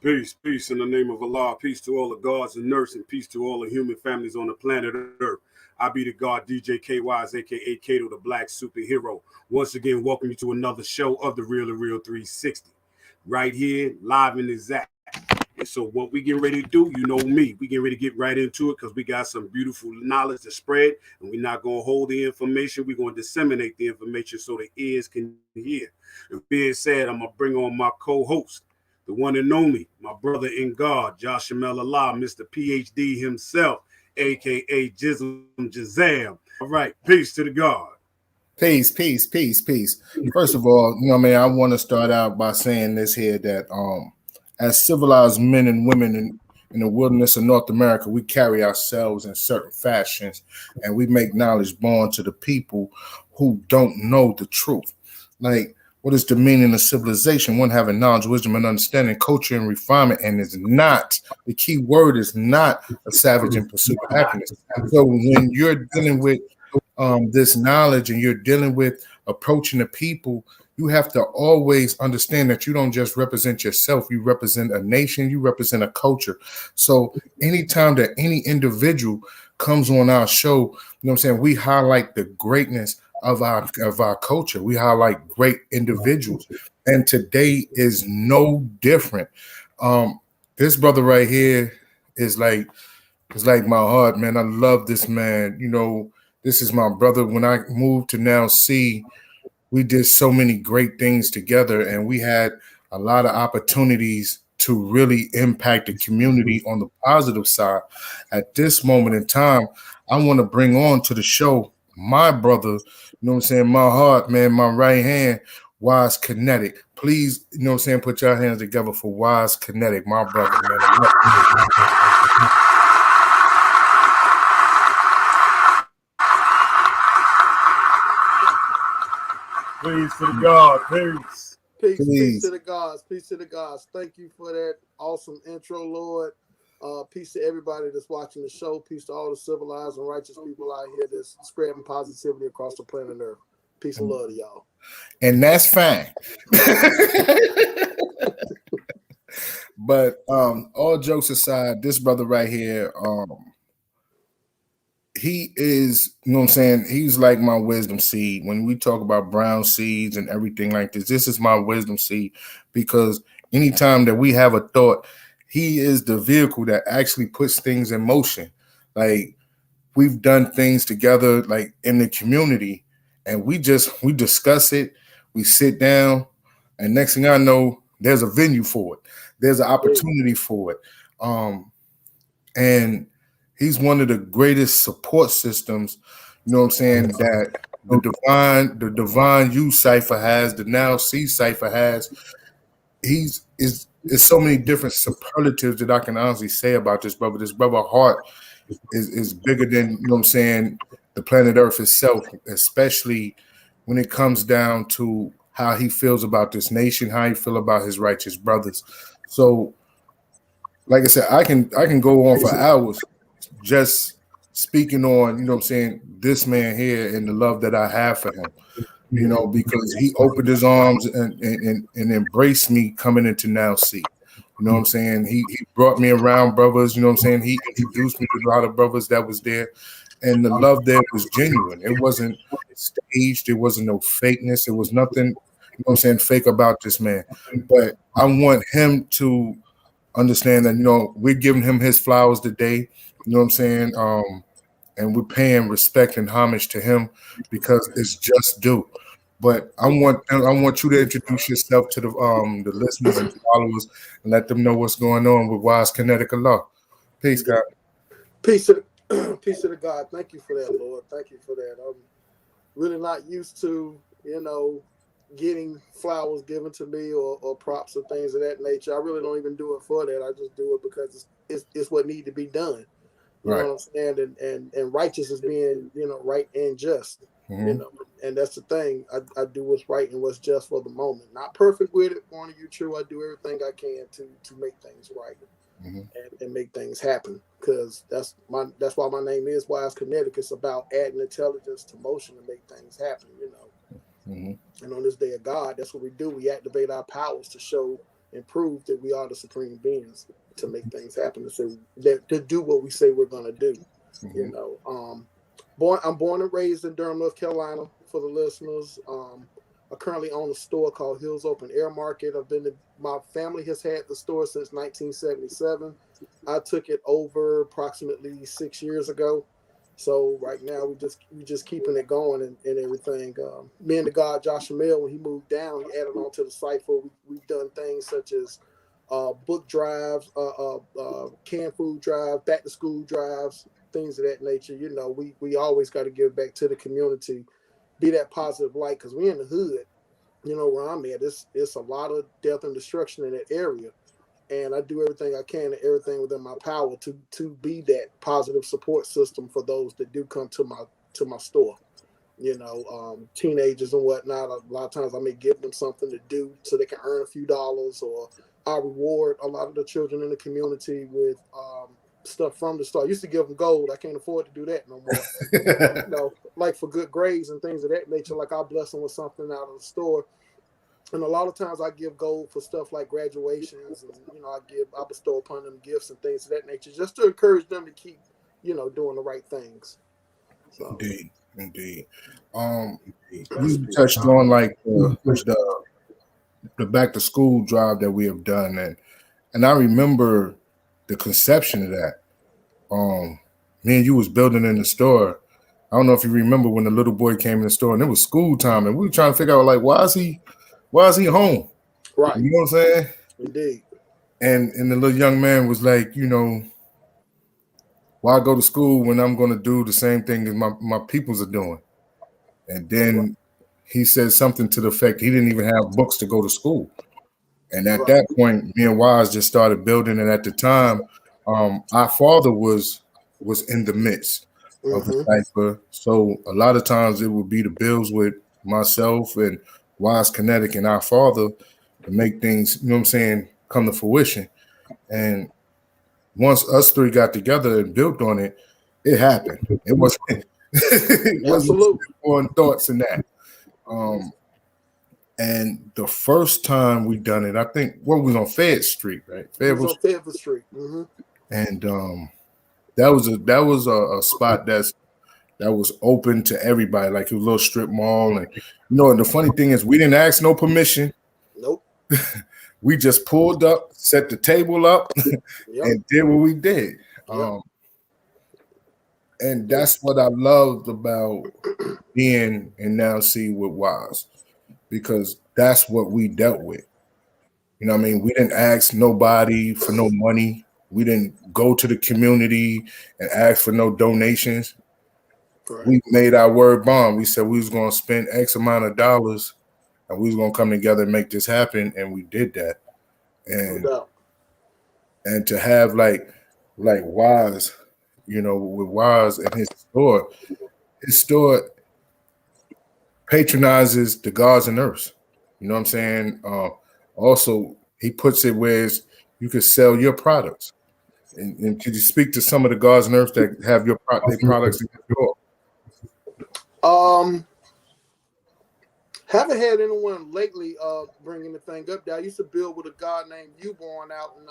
Peace, peace in the name of Allah. Peace to all the gods and nurse, and peace to all the human families on the planet Earth. I be the God DJ KYs, aka Kato, the Black Superhero. Once again, welcome you to another show of the Real 360. Right here, live and exact. And so what we getting ready to do, you know me, we getting ready to get right into it because we got some beautiful knowledge to spread, and we're not going to hold the information. We're going to disseminate the information so the ears can hear. With being said, I'm going to bring on my co-host, the one and only, my brother in God, Joshua Allah, Mr. PhD himself, aka Jism Jazam. All right, peace to the God. Peace. First of all, I want to start out by saying this here that as civilized men and women in the wilderness of North America, we carry ourselves in certain fashions, and we make knowledge born to the people who don't know the truth. Like, what is the meaning of civilization? One having knowledge, wisdom, and understanding, culture, and refinement, and is not, the key word is not a savage in pursuit of happiness. So when you're dealing with this knowledge and you're dealing with approaching the people, you have to always understand that you don't just represent yourself, you represent a nation, you represent a culture. So anytime that any individual comes on our show, we highlight the greatness of our culture. We highlight great individuals, and today is no different. This brother right here is like my heart, man. I love this man. This is my brother. When I moved to Now C, we did so many great things together, and we had a lot of opportunities to really impact the community on the positive side. At this moment in time, I want to bring on to the show my brother, my heart, man, my right hand, Wise Kinetic. Please, put your hands together for Wise Kinetic, my brother, man. Peace to the God, peace. Peace to the gods, peace to the gods. Thank you for that awesome intro, Lord. Peace to everybody that's watching the show. Peace to all the civilized and righteous people out here that's spreading positivity across the planet Earth. Peace and love to y'all. And that's fine. But all jokes aside, this brother right here, he is, he's like my wisdom seed. When we talk about brown seeds and everything like this is my wisdom seed, because anytime that we have a thought, he is the vehicle that actually puts things in motion. Like, we've done things together, like in the community, and we discuss it, we sit down, and next thing I know, there's a venue for it. There's an opportunity for it. And he's one of the greatest support systems, that the Divine U Cipher has, the Now C Cipher has. There's so many different superlatives that I can honestly say about this brother. This brother heart is bigger than, the planet Earth itself, especially when it comes down to how he feels about this nation, how he feel about his righteous brothers. So, like I said, I can go on for hours just speaking on, this man here and the love that I have for him. Because he opened his arms and embraced me coming into Now C. You know what I'm saying? He brought me around brothers, you know what I'm saying? He introduced me to a lot of brothers that was there. And the love there was genuine. It wasn't staged. It wasn't no fakeness. It was nothing, you know what I'm saying, fake about this man. But I want him to understand that, you know, we're giving him his flowers today, you know what I'm saying? And we're paying respect and homage to him because it's just due. But I want you to introduce yourself to the listeners and followers and let them know what's going on with Wise Kinetic Law. Peace, God. Peace to peace to the God. Thank you for that, Lord. Thank you for that. I'm really not used to, getting flowers given to me or props or things of that nature. I really don't even do it for that. I just do it because it's what needs to be done. You know what I'm saying? And righteous is being, right and just. Mm-hmm. And that's the thing. I do what's right and what's just for the moment. Not perfect with it, born of you true. I do everything I can to make things right. Mm-hmm. And make things happen, because that's why my name is Wise Kinetic. It's about adding intelligence to motion to make things happen, Mm-hmm. And on this day of God, that's what we do. We activate our powers to show and prove that we are the supreme beings, to make things happen, to do what we say we're gonna do. Mm-hmm. I'm born and raised in Durham, North Carolina, for the listeners. I currently own a store called Hills Open Air Market. My family has had the store since 1977. I took it over approximately 6 years ago. So right now we just keeping it going and everything. Me and the guy Josh Hamel, when he moved down, he added on to the site for we've done things such as book drives, canned food drives, back to school drives, things of that nature. We always got to give back to the community, be that positive light, because we in the hood. Where I'm at, it's a lot of death and destruction in that area, and I do everything I can and everything within my power to be that positive support system for those that do come to my store. Teenagers and whatnot. A lot of times I may give them something to do so they can earn a few dollars, or I reward a lot of the children in the community with stuff from the store. I used to give them gold. I can't afford to do that no more. Like for good grades and things of that nature. Like I'll bless them with something out of the store. And a lot of times I give gold for stuff like graduations, and I bestow upon them gifts and things of that nature, just to encourage them to keep, doing the right things. So. Indeed. You touched on like the back to school drive that we have done, and I remember the conception of that. Me and you was building in the store. I don't know if you remember when the little boy came in the store and it was school time, and we were trying to figure out like why is he home? Right. You know what I'm saying? Indeed. And the little young man was like, why go to school when I'm going to do the same thing as my peoples are doing? And then he said something to the effect he didn't even have books to go to school. And at that point, me and Wise just started building. And at the time, our father was in the midst of the cipher. So a lot of times it would be the bills with myself and Wise Kinetic and our father to make things, come to fruition. And once us three got together and built on it, it happened. It wasn't foreign thoughts in that. And the first time we done it, I think was on Fed Street, right? It was on Fayetteville Street. Mm-hmm. And that was a spot that was open to everybody, like a little strip mall. And and the funny thing is we didn't ask no permission. Nope. We just pulled up, set the table up, and did what we did. And that's what I loved about being in Now See with Wise, because that's what we dealt with. We didn't ask nobody for no money. We didn't go to the community and ask for no donations. Right. We made our word bond. We said we was going to spend X amount of dollars and we was going to come together and make this happen. And we did that. And to have like Wise, with Wise and his store patronizes the gods and earths. You know what I'm saying? Also, he puts it where you can sell your products. And could you speak to some of the gods and earths that have their products in your store? Haven't had anyone lately bringing the thing up there. I used to build with a guy named Uborn out in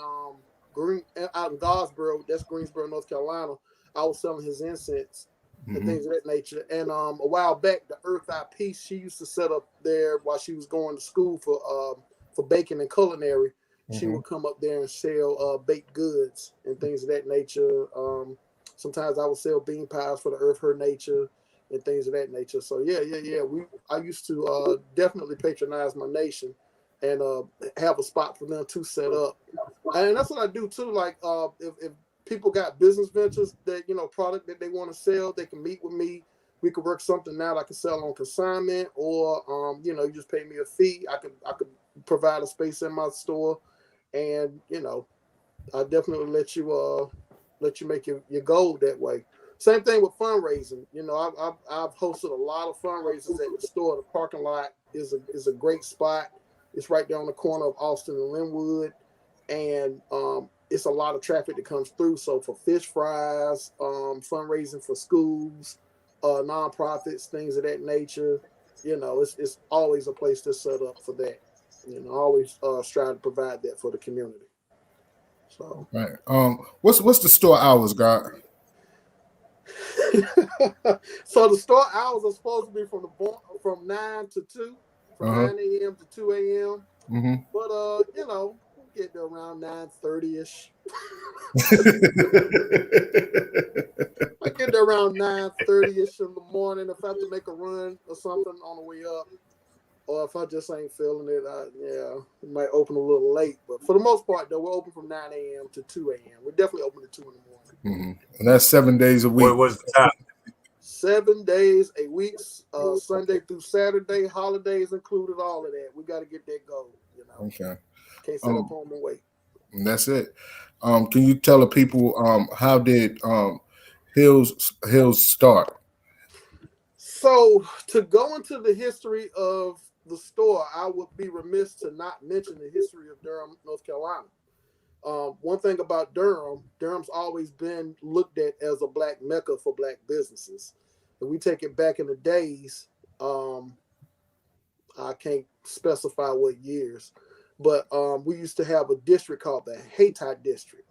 out in Goldsboro. That's Greensboro, North Carolina. I was selling his incense and things of that nature. And a while back, the Earth Eye Peace, she used to set up there while she was going to school for baking and culinary. She would come up there and sell baked goods and things of that nature. Sometimes I would sell bean pies for the Earth, Her Nature, and things of that nature. So yeah. I used to definitely patronize my nation and have a spot for them to set up. And that's what I do too. Like if people got business ventures that, product that they want to sell, they can meet with me. We could work something out. I could sell on consignment, or you just pay me a fee. I could provide a space in my store, and I definitely let you make your goal that way. Same thing with fundraising. I've hosted a lot of fundraisers at the store. The parking lot is a great spot. It's right there on the corner of Austin and Linwood, and it's a lot of traffic that comes through. So for fish fries, fundraising for schools, nonprofits, things of that nature, it's always a place to set up for that. I always strive to provide that for the community. So right. What's the store hours, God? So the store hours are supposed to be from 9 to 2, from 9 a.m. to 2 a.m. But we get there around 9:30ish. I get there around 9:30ish in the morning. If I have to make a run or something on the way up, or if I just ain't feeling it, it might open a little late. But for the most part, though, we're open from 9 a.m. to 2 a.m. We're definitely open at 2 in the morning. And that's 7 days a week. What was the time? 7 days a week, Sunday through Saturday, holidays included, all of that. We got to get that goal, Okay. Can't sit up home and wait. And that's it. Can you tell the people how did Hills start? So to go into the history of the store, I would be remiss to not mention the history of Durham, North Carolina. One thing about Durham's always been looked at as a black mecca for black businesses. And we take it back in the days, I can't specify what years, but we used to have a district called the Hayti District.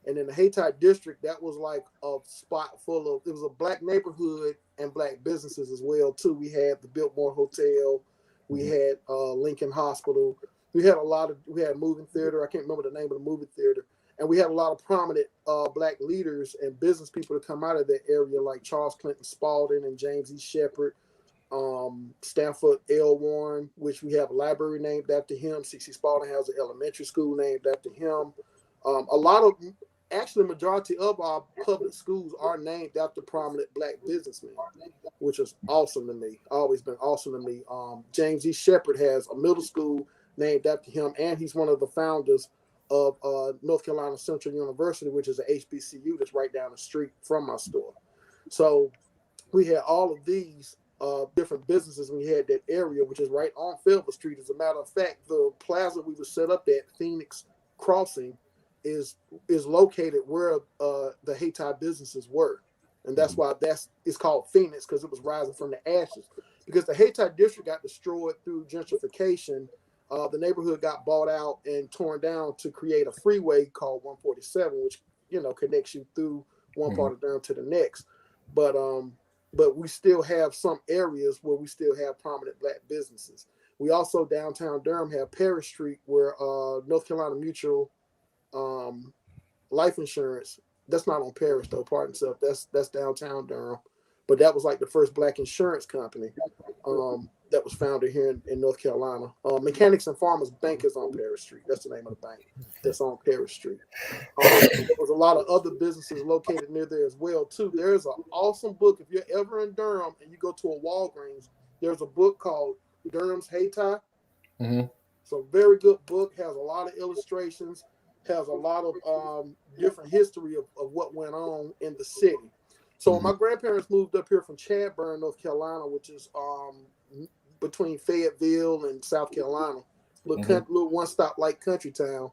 And in the Hayti District, that was like a spot full of, it was a black neighborhood and black businesses as well, too. We had the Biltmore Hotel. We had Lincoln Hospital. We had moving theater. I can't remember the name of the movie theater. And we had a lot of prominent black leaders and business people to come out of that area, like Charles Clinton Spalding and James E. Shepard, Stanford L. Warren, which we have a library named after him. C.C. Spalding has an elementary school named after him. Actually, majority of our public schools are named after prominent black businessmen, which is awesome to me. Always been awesome to me. James E. Shepard has a middle school named after him, and he's one of the founders of North Carolina Central University, which is an HBCU that's right down the street from my store. So we had all of these different businesses. We had that area, which is right on Felver Street. As a matter of fact, the plaza we were set up at, Phoenix Crossing, is located where the Hayti businesses were. And that's why it's called Phoenix, because it was rising from the ashes. Because the Hayti district got destroyed through gentrification. The neighborhood got bought out and torn down to create a freeway called 147, which connects you through one part of Durham to the next. But we still have some areas where we still have prominent black businesses. We also downtown Durham have Paris Street, where North Carolina Mutual life insurance, that's not on Paris though, pardon itself, that's downtown Durham, but that was like the first black insurance company that was founded here in North Carolina. Mechanics and Farmers Bank is on Paris Street. That's the name of the bank that's on Paris Street. There was a lot of other businesses located near there as well too. There's an awesome book. If you're ever in Durham and you go to a Walgreens, there's a book called Durham's Hayti. It's a very good book, has a lot of illustrations, has a lot of different history of what went on in the city. So when my grandparents moved up here from Chadburn, North Carolina, which is between Fayetteville and South Carolina, little one-stop like country town,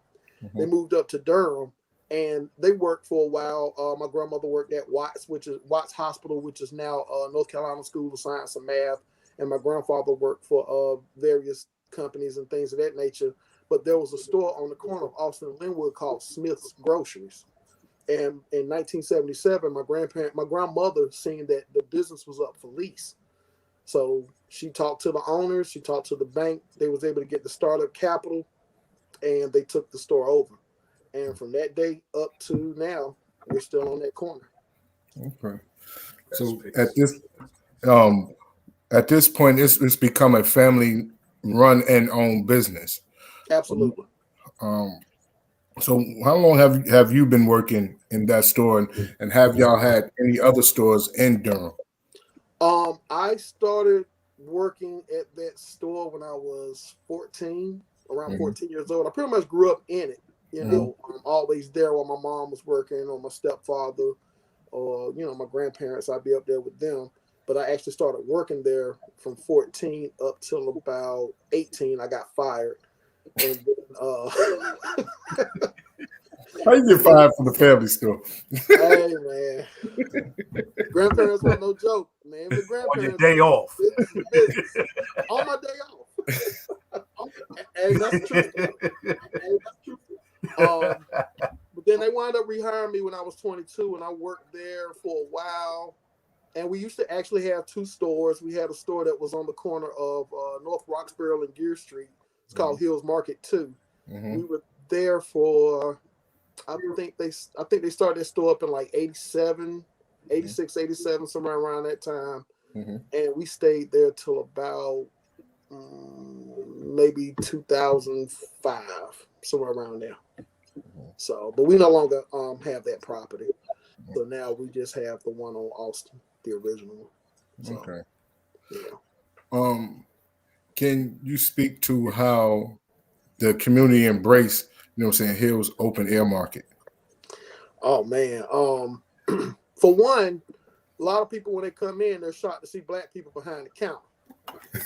they moved up to Durham, and they worked for a while. My grandmother worked at Watts Hospital, which is now North Carolina School of Science and Math, and my grandfather worked for various companies and things of that nature. But there was a store on the corner of Austin and Linwood called Smith's Groceries. And in 1977, my grandmother seen that the business was up for lease. So she talked to the owners, she talked to the bank. They was able to get the startup capital, and they took the store over. And from that day up to now, we're still on that corner. Okay. So at this point, it's become a family run and owned business. Absolutely. So how long have you been working in that store, and have y'all had any other stores in Durham? I started working at that store when I was 14, around 14 years old. I pretty much grew up in it. You know, I'm always there while my mom was working, or my stepfather, or my grandparents. I'd be up there with them. But I actually started working there from 14 up till about 18. I got fired. And then, how you get fired from the family store? Hey man, grandparents were no joke, man. The grandparents on your day off, business. On my day off, and that's true. But then they wound up rehiring me when I was 22, and I worked there for a while. And we used to actually have two stores. We had a store that was on the corner of North Roxborough and Gear Street. It's called Hills Market 2. We were there for, I think they started their store up in like 87, 86, 87, somewhere around that time. And we stayed there till about maybe 2005, somewhere around there. So, but we no longer have that property. So now we just have the one on Austin, the original. So, okay. Yeah. Can you speak to how the community embraced, Hills open air market? Oh man. For one, a lot of people when they come in, they're shocked to see black people behind the counter.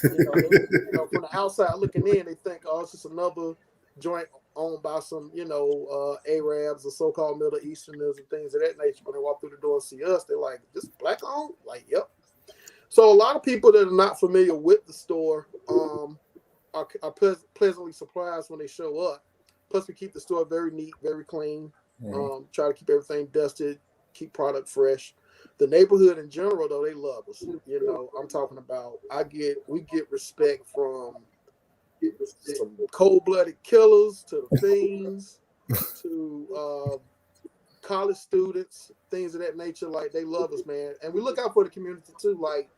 From the outside looking in, they think, oh, it's just another joint owned by some, Arabs or so-called Middle Easterners and things of that nature. When they walk through the door and see us, they're like, this black owned? Like, yep. So a lot of people that are not familiar with the store are pleasantly surprised when they show up. Plus, we keep the store very neat, very clean. Try to keep everything dusted, keep product fresh. The neighborhood in general, though, they love us. I'm talking about we get respect from some cold-blooded killers to the fiends to college students, things of that nature. Like, they love us, man. And we look out for the community too. Like,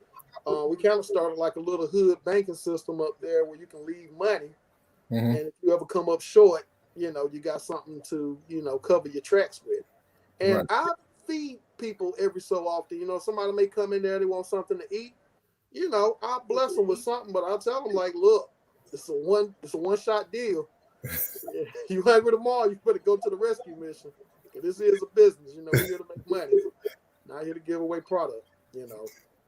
we kind of started like a little hood banking system up there where you can leave money, and if you ever come up short, you got something to cover your tracks with. And I feed people every so often. Somebody may come in there, they want something to eat. I bless them with something, but I'll tell them like, look, it's a one-shot deal. You hungry tomorrow, you better go to the rescue mission. This is a business, we're here to make money, not here to give away product,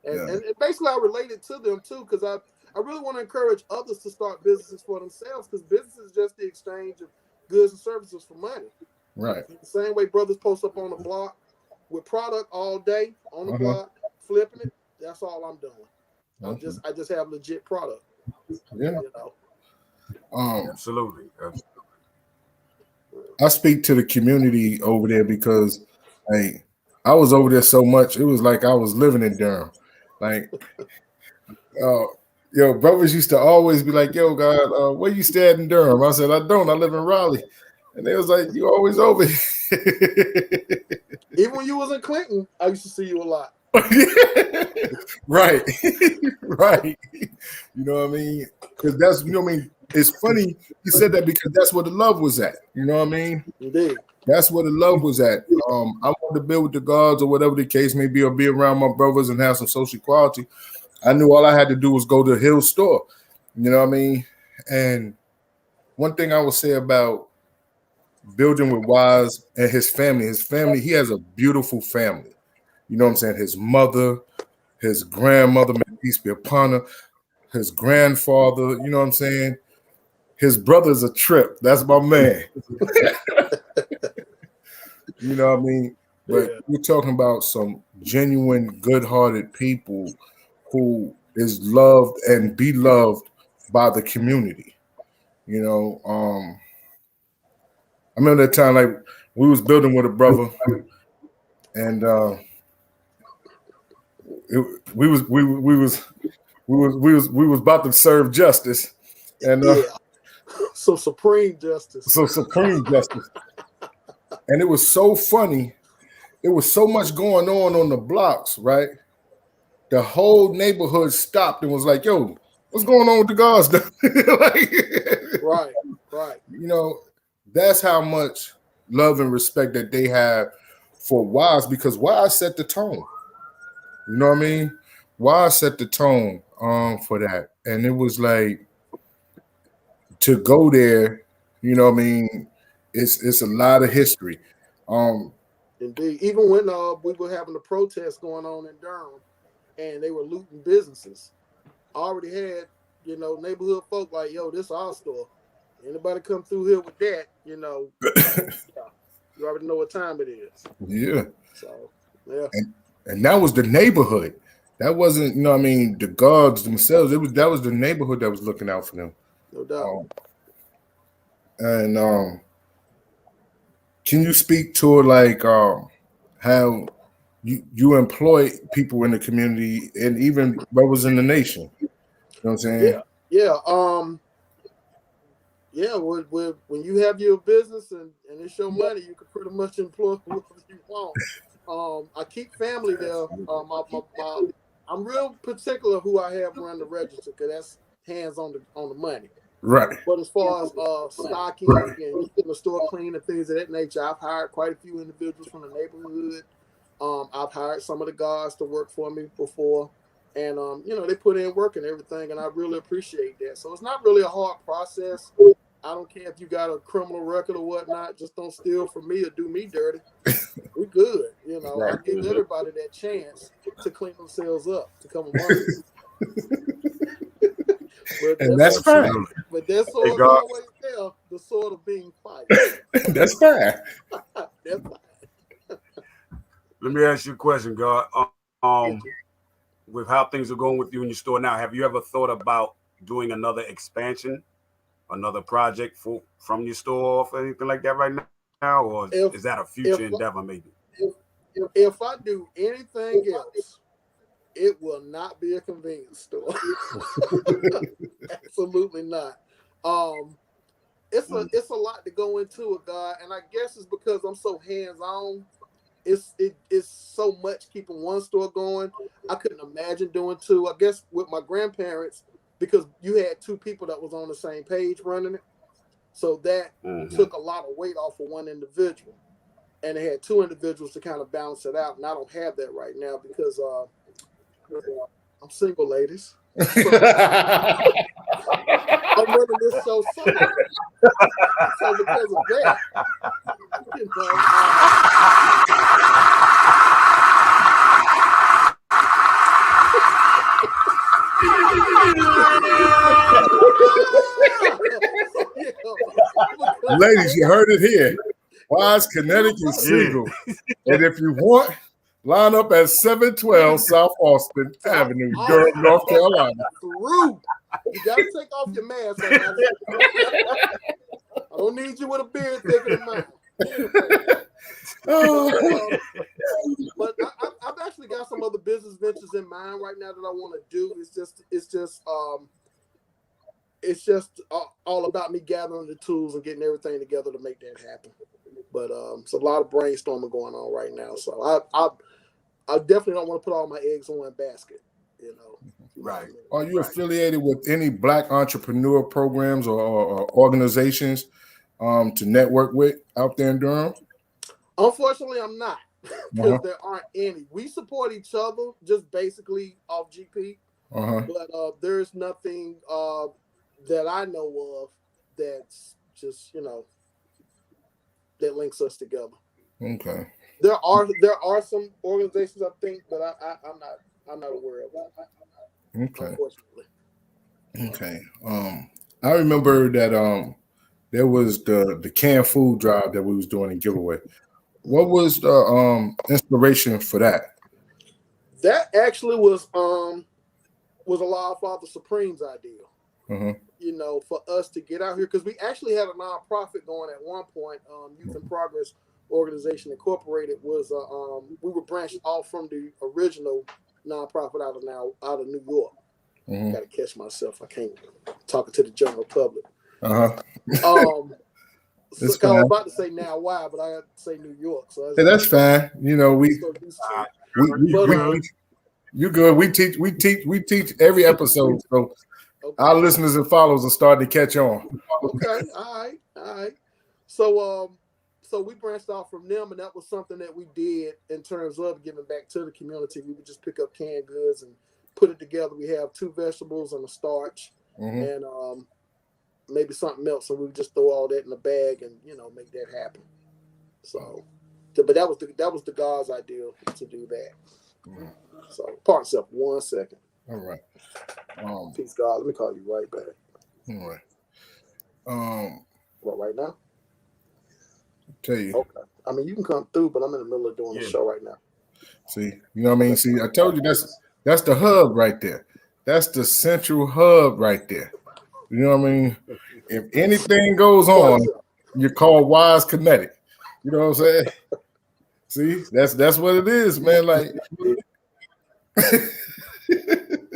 And basically I related to them too, because I really want to encourage others to start businesses for themselves, because business is just the exchange of goods and services for money. Right. The same way brothers post up on the block with product all day on the block, flipping it. That's all I'm doing. I just have legit product. Yeah. Absolutely. I speak to the community over there because I was over there so much, it was like I was living in Durham. Like, brothers used to always be like, yo, God, where you stay at in Durham? I said, I don't. I live in Raleigh. And they was like, you always over here. Even when you was in Clinton, I used to see you a lot. Right. Right. You know what I mean? Because that's, it's funny you said that, because that's where the love was at. You know what I mean? Indeed. That's where the love was at. I wanted to build with the gods or whatever the case may be, or be around my brothers and have some social equality. I knew all I had to do was go to the Hill store. You know what I mean? And one thing I will say about building with Wise and his family, he has a beautiful family. You know what I'm saying? His mother, his grandmother, may peace be upon her, his grandfather, you know what I'm saying? His brother's a trip. That's my man. You know what I mean? But we're talking about some genuine, good-hearted people who is loved and be loved by the community. You know, I remember that time like we was building with a brother, and we was about to serve justice, and so supreme justice. And it was so funny. It was so much going on the blocks, right? The whole neighborhood stopped and was like, "Yo, what's going on with the guards?" Like, right. You know, that's how much love and respect that they have for Wise, because Wise set the tone. You know what I mean? Wise set the tone for that, and it was like to go there. You know what I mean? It's a lot of history. Indeed. Even when we were having a protest going on in Durham, and they were looting businesses, I already had, neighborhood folk like, yo, this our store. Anybody come through here with that, you already know what time it is. Yeah. So, yeah. And that was the neighborhood. That wasn't, the guards themselves. That was the neighborhood that was looking out for them. No doubt. And can you speak to like how you employ people in the community and even brothers in the nation? You know what I'm saying? Yeah. When you have your business and it's your money, you can pretty much employ whoever you want. I keep family there. I'm real particular who I have run the register, because that's hands on the money. Right. But as far as stocking and keeping the store clean and things of that nature, I've hired quite a few individuals from the neighborhood. I've hired some of the guards to work for me before, and they put in work and everything, and I really appreciate that. So it's not really a hard process. I don't care if you got a criminal record or whatnot. Just don't steal from me or do me dirty. We good. Right. I give everybody that chance to clean themselves up, to come among us. And that's fine. But that sword is always there, the sword of being fighting. That's fine. That's fine. Let me ask you a question, God. With how things are going with you in your store now, have you ever thought about doing another expansion, another project from your store or anything like that right now? Or is that a future endeavor maybe? If I do anything else, it will not be a convenience store. Absolutely not. It's a lot to go into it, God, and I guess it's because I'm so hands-on. It's so much keeping one store going. I couldn't imagine doing two. I guess with my grandparents, because you had two people that was on the same page running it, so that took a lot of weight off of one individual, and they had two individuals to kind of balance it out. And I don't have that right now because I'm single, ladies. So I'm running this show solo. So because of that, ladies, you heard it here. Wise, Kinetic, and single. And if you want, line up at 712 South Austin Avenue, Durham, North Carolina. Through. You got to take off your mask. I don't need you with a beard thicker than mine. But I've actually got some other business ventures in mind right now that I want to do. It's just all about me gathering the tools and getting everything together to make that happen. But it's a lot of brainstorming going on right now. So I definitely don't want to put all my eggs in one basket. Right. Are you affiliated with any Black entrepreneur programs or organizations to network with out there in Durham? Unfortunately, I'm not, because there aren't any. We support each other just basically off GP, but there's nothing that I know of that's just that links us together. Okay. There are some organizations, I think, but I'm not aware of them. Okay. Unfortunately. Okay. I remember that there was the canned food drive that we was doing in giveaway. What was the inspiration for that? That actually was was Allah Father Supreme's idea. You know, for us to get out here, because we actually had a nonprofit going at one point. Youth in Progress Organization Incorporated was we were branched off from the original nonprofit out of New York. Got to catch myself. I can't talking to the general public. So I was about to say now why, but I had to say New York. So that's fine. You know, you good. We teach every episode. So our listeners and followers are starting to catch on. Okay, all right. So we branched off from them, and that was something that we did in terms of giving back to the community. We would just pick up canned goods and put it together. We have 2 vegetables and a starch, and maybe something else. So we would just throw all that in a bag and, you know, make that happen. So, but that was the God's idea to do that. So, pardon yourself 1 second. All right. Peace, God. Let me call you right back. All right. What, right now? I'll tell you. Okay. I mean, you can come through, but I'm in the middle of doing the show right now. See, you know what I mean? See, I told you that's the hub right there. That's the central hub right there. You know what I mean? If anything goes on, you call Wise Kinetic. You know what I'm saying? See, that's what it is, man. Like,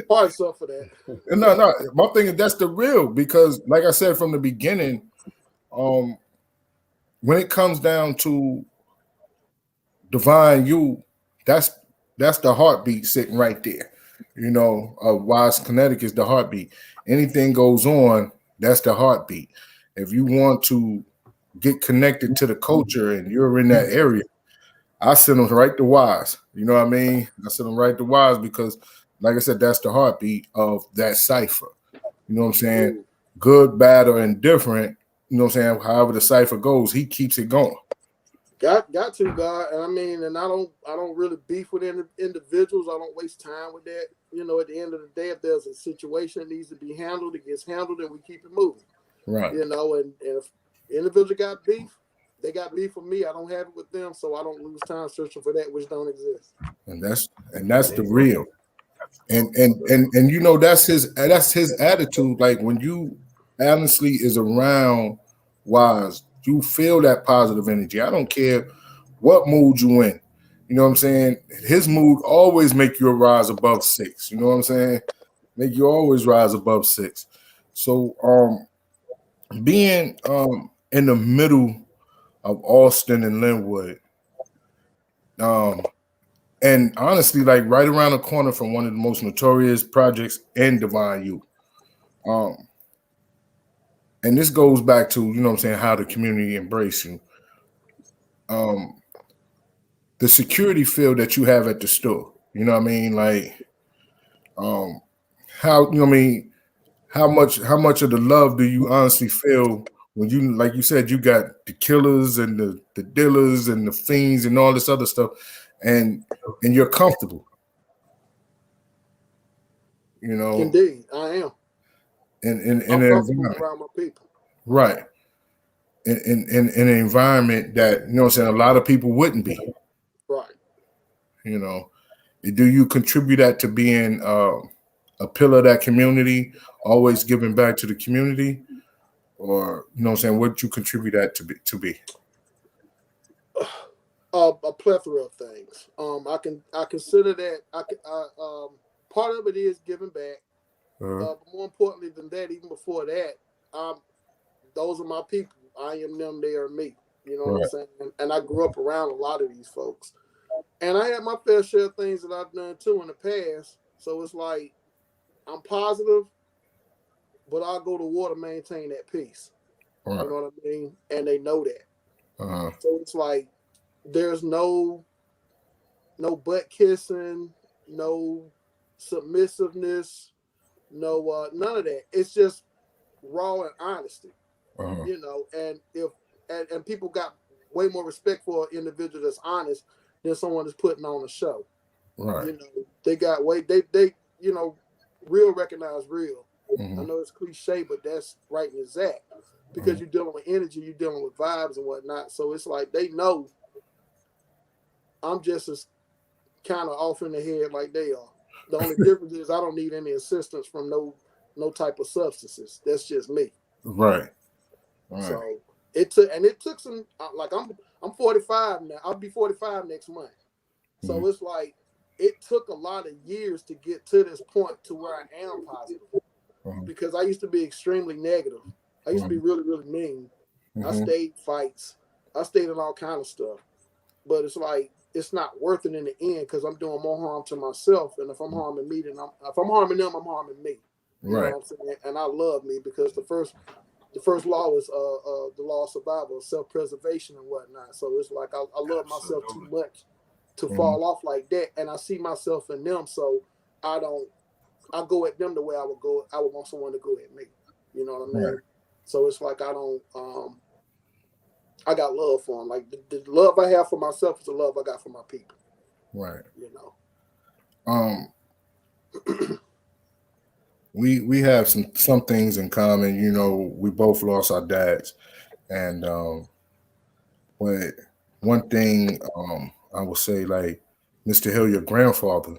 Pardon yourself for that. No. My thing is that's the real, because, like I said from the beginning, when it comes down to divine you, that's the heartbeat sitting right there. You know, Wise Kinetic is the heartbeat. Anything goes on, that's the heartbeat. If you want to get connected to the culture and you're in that area, I send them right to Wise. You know what I mean? I send them right to Wise because, like I said, that's the heartbeat of that cipher. You know what I'm saying? Good, bad, or indifferent. You know what I'm saying? However the cipher goes, he keeps it going. Got to, God. And I mean, and I don't really beef with individuals. I don't waste time with that. You know, at the end of the day, if there's a situation that needs to be handled, it gets handled, and we keep it moving. Right. You know, and if individual got beef, they got beef with me. I don't have it with them, so I don't lose time searching for that which don't exist. And that's the real. And you know, that's his attitude. Like, when you honestly is around Wise, you feel that positive energy. I don't care what mood you in. You know what I'm saying? His mood always make you rise above 6. You know what I'm saying? Make you always rise above 6. So being in the middle of Austin and Linwood, and honestly, like right around the corner from one of the most notorious projects in Divine Youth. And this goes back to, you know what I'm saying, how the community embrace you. The security feel that you have at the store. You know what I mean? Like, how, you know what I mean, how much of the love do you honestly feel when you, like you said, you got the killers and the dealers and the fiends and all this other stuff, and you're comfortable. You know? Indeed, I am. In I'm an comfortable environment. around my people. Right. In an environment that, you know what I'm saying, a lot of people wouldn't be. Right. You know, do you contribute that to being a pillar of that community, always giving back to the community? Or, you know what I'm saying, what you contribute that to be? A plethora of things. I consider that part of it is giving back. But more importantly than that, even before that, those are my people. I am them, they are me. You know what I'm saying? And I grew up around a lot of these folks. And I had my fair share of things that I've done too in the past. So it's like, I'm positive, but I'll go to war to maintain that peace. You know what I mean? And they know that. So it's like, there's no butt kissing, no submissiveness, no none of that. It's just raw and honesty. You know, and if people got way more respect for an individual that's honest than someone that's putting on a show. Right. You know, they got they you know, real recognize real. I know it's cliche, but that's right and exact. Because you're dealing with energy, you're dealing with vibes and whatnot. So it's like they know I'm just as kind of off in the head like they are. The only difference is I don't need any assistance from no type of substances. That's just me. Right. So it took some like I'm 45 now. I'll be 45 next month. So it's like it took a lot of years to get to this point to where I am positive. Because I used to be extremely negative. I used to be really, really mean. I stayed fights. I stayed in all kind of stuff. But it's like it's not worth it in the end because I'm doing more harm to myself. And if I'm harming me, then if I'm harming them, I'm harming me. You know what I'm saying? And I love me because the first law is the law of survival, self-preservation and whatnot. So it's like I love myself too much to fall off like that. And I see myself in them, so I go at them the way I would want someone to go at me. You know what I mean? Right. So it's like I got love for them. Like the love I have for myself is the love I got for my people. Right. You know. We have some things in common. You know, we both lost our dads, and but one thing I would say, like Mr. Hill, your grandfather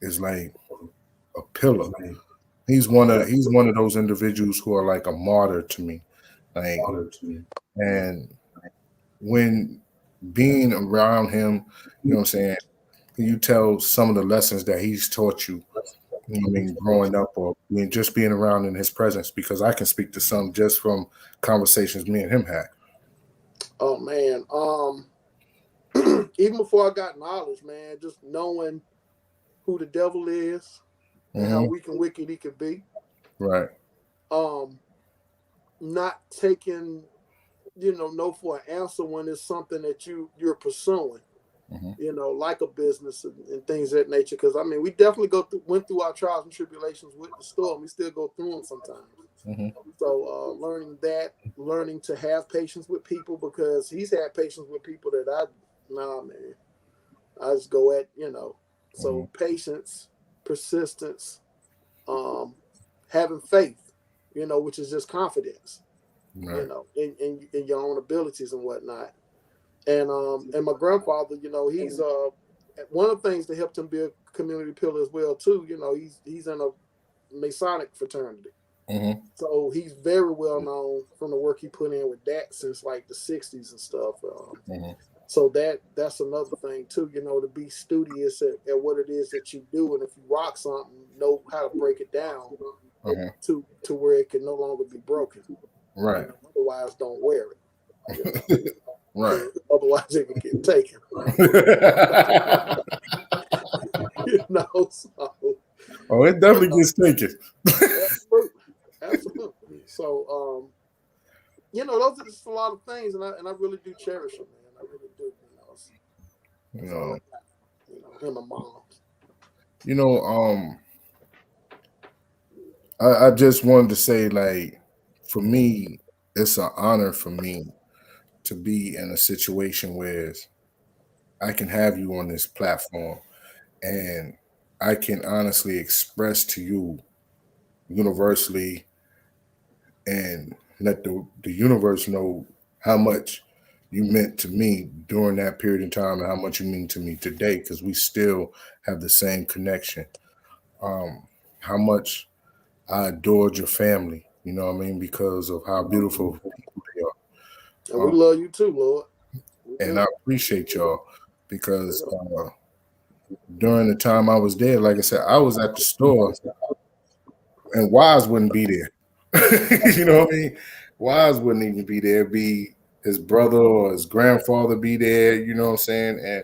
is like a pillar. He's one of those individuals who are like a martyr to me. Like, and when being around him, you know what I'm saying, can you tell some of the lessons that he's taught you, you know what I mean, growing up or just being around in his presence? Because I can speak to some just from conversations me and him had. Oh man. Even before I got knowledge, man, just knowing who the devil is and how weak and wicked he could be. Right. Not taking, no for an answer when it's something that you're pursuing, like a business and things of that nature. Because I mean, we definitely went through our trials and tribulations with the storm. We still go through them sometimes. So learning to have patience with people, because he's had patience with people that I just go at, So patience, persistence, having faith, which is just confidence, right. In your own abilities and whatnot. And my grandfather, he's one of the things that helped him be a community pillar as well too. He's in a Masonic fraternity. So he's very well known from the work he put in with that since like the 60s and stuff. So that's another thing too, to be studious at what it is that you do, and if you rock something, know how to break it down to where it can no longer be broken. Right. Otherwise, don't wear it. Right. Otherwise, it can get taken. So. Oh, it definitely gets taken. Absolutely. So, those are just a lot of things, and I really do cherish them, man. I really do. Him and moms. I just wanted to say, like, for me, it's an honor for me to be in a situation where I can have you on this platform and I can honestly express to you universally and let the universe know how much you meant to me during that period of time and how much you mean to me today, because we still have the same connection. How much I adored your family, you know what I mean, because of how beautiful people they are. And we love you too, Lord. And I appreciate y'all because during the time I was there, like I said, I was at the store and Wise wouldn't be there. You know what I mean? Wise wouldn't even be there. Be his brother or his grandfather be there, you know what I'm saying? And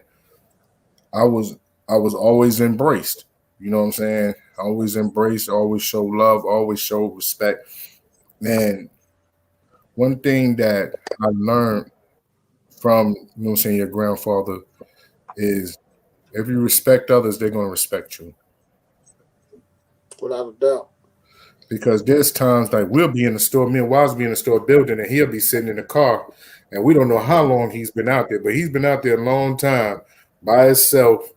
I was always embraced. You know what I'm saying? Always embraced, always show love, always show respect. And one thing that I learned from, you know what I'm saying, your grandfather is if you respect others, they're going to respect you. Without a doubt. Because there's times like we'll be in the store, me and Wise be in the store building, and he'll be sitting in the car, and we don't know how long he's been out there, but he's been out there a long time by himself,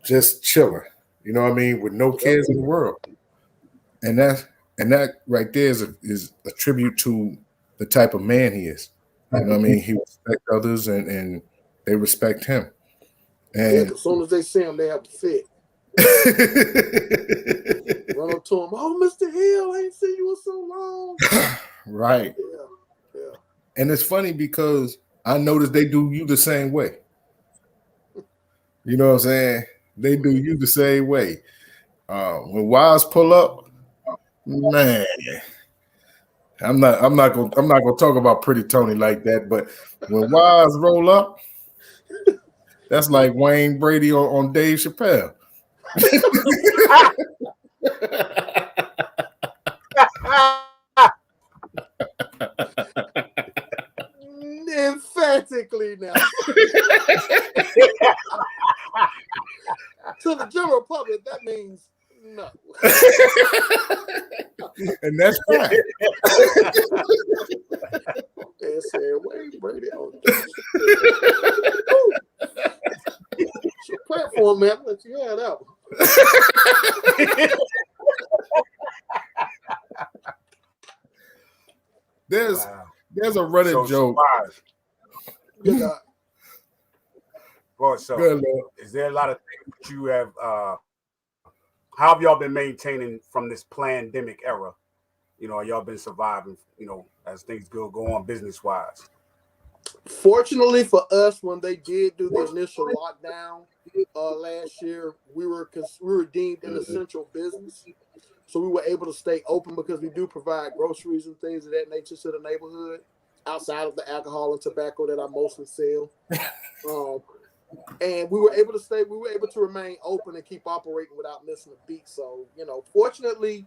just chilling. You know what I mean? With no cares in the world. And that right there is a tribute to the type of man he is. You know what I mean? He respects others and they respect him. And as soon as they see him, they have to fit. Run up to him, oh, Mr. Hill, I ain't seen you in so long. Right. Yeah. And it's funny because I noticed they do you the same way. You know what I'm saying? They do you the same way. When Wise pull up, man, I'm not gonna talk about Pretty Tony like that. But when Wise roll up, that's like Wayne Brady on Dave Chappelle. Emphatically now. To the general public, that means no. And that's fine. And said, Wayne Brady on your platform, man. Let you have that one. There's a running joke. Yeah. Boy, so is there a lot of things that you have? How have y'all been maintaining from this pandemic era? You know, y'all been surviving, you know, as things go on business wise. Fortunately for us, when they did do the initial lockdown last year, we were deemed an essential business, so we were able to stay open because we do provide groceries and things of that nature to the neighborhood outside of the alcohol and tobacco that I mostly sell. And we were able to remain open and keep operating without missing a beat. So, you know, fortunately,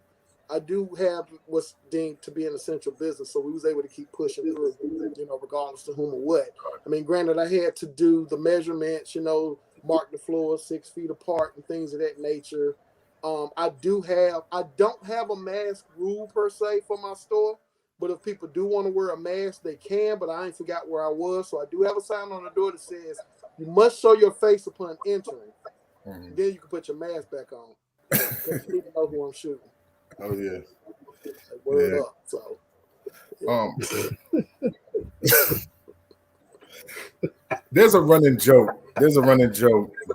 I do have what's deemed to be an essential business. So we was able to keep pushing through, you know, regardless of whom or what. I mean, granted, I had to do the measurements, you know, mark the floor 6 feet apart and things of that nature. I don't have a mask rule per se for my store. But if people do want to wear a mask, they can. But I ain't forgot where I was. So I do have a sign on the door that says, you must show your face upon entering. Mm-hmm. Then you can put your mask back on. Because you need to know who I'm shooting. Oh, yeah. Word up. So, yeah. There's a running joke.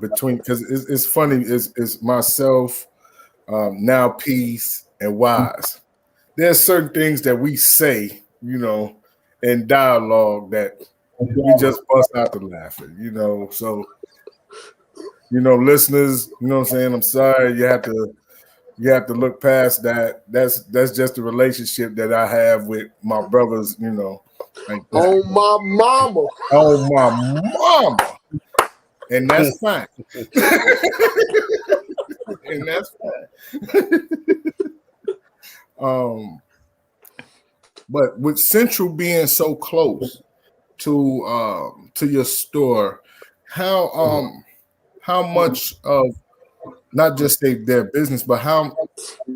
Between, because it's funny, it's myself, Now Peace, and Wise. There's certain things that we say, you know, in dialogue that we just bust out the laughing, you know. So, you know, listeners, you know what I'm saying? I'm sorry, you have to look past that. That's just the relationship that I have with my brothers, you know. Like oh my mama. Oh my mama. And that's fine. And that's fine. But with Central being so close to your store, how much of not just their business, but how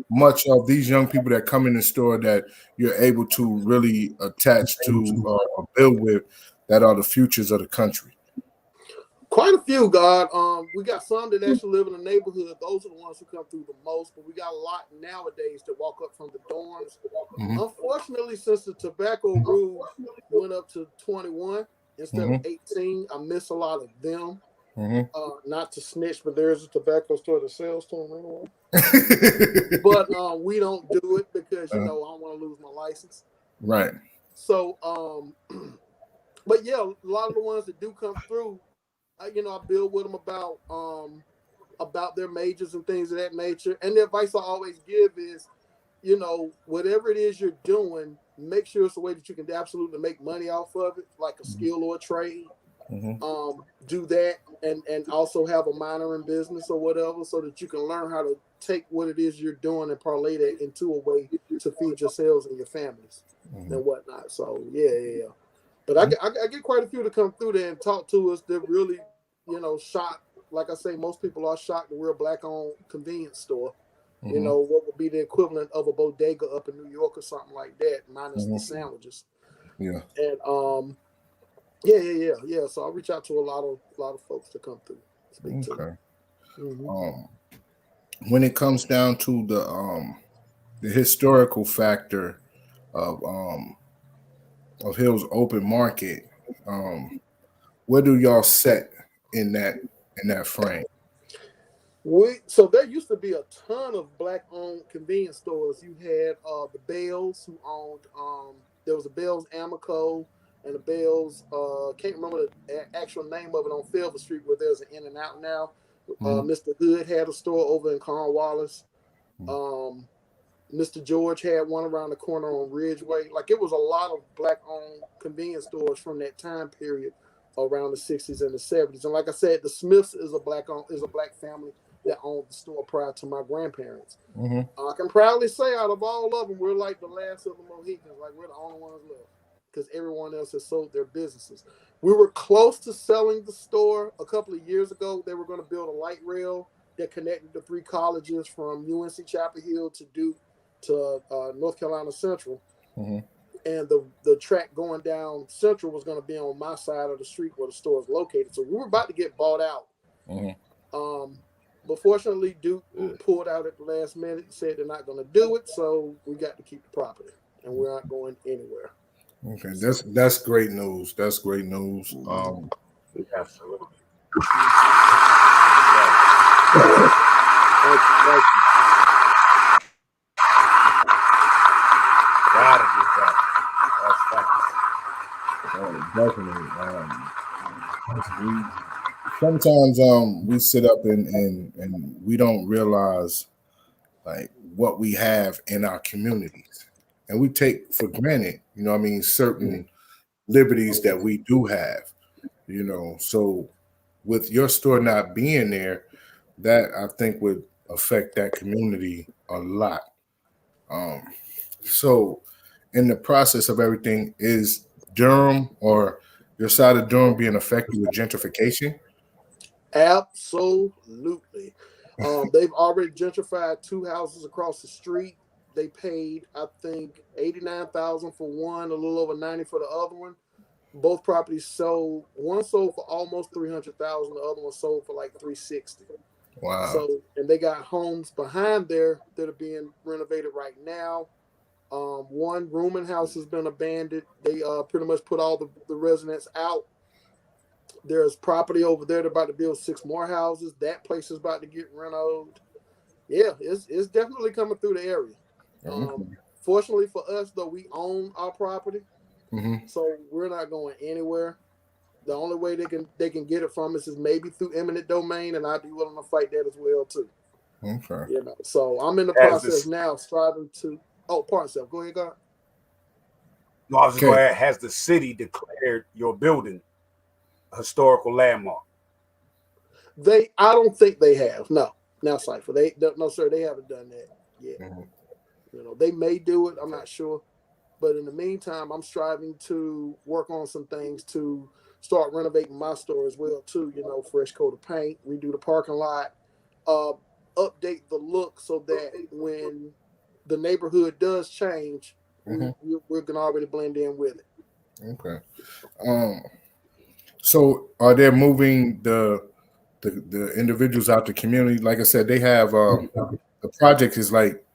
much of these young people that come in the store that you're able to really attach to or build with that are the futures of the country? Quite a few, God. We got some that actually live in the neighborhood. Those are the ones who come through the most. But we got a lot nowadays that walk up from the dorms. Mm-hmm. Unfortunately, since the tobacco rule went up to 21 instead of 18, I miss a lot of them. Mm-hmm. Not to snitch, but there's a tobacco store that sells to them anyway. But we don't do it because, you know, I don't want to lose my license. Right. So, but yeah, a lot of the ones that do come through, I build with them about their majors and things of that nature. And the advice I always give is, you know, whatever it is you're doing, make sure it's a way that you can absolutely make money off of it, like a skill or a trade. Mm-hmm. Do that and also have a minor in business or whatever, so that you can learn how to take what it is you're doing and parlay that into a way to feed yourselves and your families and whatnot. So yeah. But I get quite a few to come through there and talk to us. They're really, you know, shocked. Like I say, most people are shocked that we're a black-owned convenience store. Mm-hmm. You know, what would be the equivalent of a bodega up in New York or something like that, minus the sandwiches. Yeah. And yeah. So I'll reach out to a lot of folks to come through. Speak to. Mm-hmm. When it comes down to the historical factor of Hill's open market, where do y'all set in that frame? So there used to be a ton of black-owned convenience stores. You had the Bells, who owned. There was a Bells Amico and a Bells. Can't remember the actual name of it on Filbert Street, where there's an In and Out now. Mr. Hood had a store over in Cornwallis. Mr. George had one around the corner on Ridgeway. Like, it was a lot of black-owned convenience stores from that time period, around the 60s and the 70s. And like I said, the Smiths is a black family that owned the store prior to my grandparents. I can proudly say, out of all of them, we're like the last of the Mohicans. Like, we're the only ones left, because everyone else has sold their businesses. We were close to selling the store a couple of years ago. They were going to build a light rail that connected the 3 colleges from UNC Chapel Hill to Duke to North Carolina Central. And the track going down Central was going to be on my side of the street where the store is located. So we were about to get bought out. But fortunately, Duke pulled out at the last minute and said they're not going to do it. So we got to keep the property, and we're not going anywhere. Okay, that's great news. That's great news. Absolutely. Thank you. Gotta get that. That's Definitely. Sometimes we sit up and we don't realize like what we have in our communities, and we take for granted, certain liberties that we do have, So with your store not being there, that I think would affect that community a lot. So in the process of everything, is Durham or your side of Durham being affected with gentrification? Absolutely. They've already gentrified 2 houses across the street. They paid, I think, $89,000 for one, a little over 90 for the other one. Both properties sold. One sold for almost $300,000. The other one sold for like $360,000. Wow. So, and they got homes behind there that are being renovated right now. One rooming house has been abandoned. They pretty much put all the residents out. There's property over there. They're about to build 6 more houses. That place is about to get renovated. Yeah, it's definitely coming through the area. Fortunately for us, though, we own our property, so we're not going anywhere. The only way they can get it from us is maybe through eminent domain, and I'd be willing to fight that as well too. Okay. So I'm in the process now, striving to. Oh, pardon yourself. Go ahead, God. No, I was just going to add, has the city declared your building a historical landmark? I don't think they have. No, now Cypher. No, sir. They haven't done that yet. They may do it. I'm not sure. But in the meantime, I'm striving to work on some things to start renovating my store as well too. Fresh coat of paint, redo the parking lot, update the look so that when the neighborhood does change, we're gonna already blend in with it. Okay. So are they moving the individuals out the community? Like I said, they have the project is like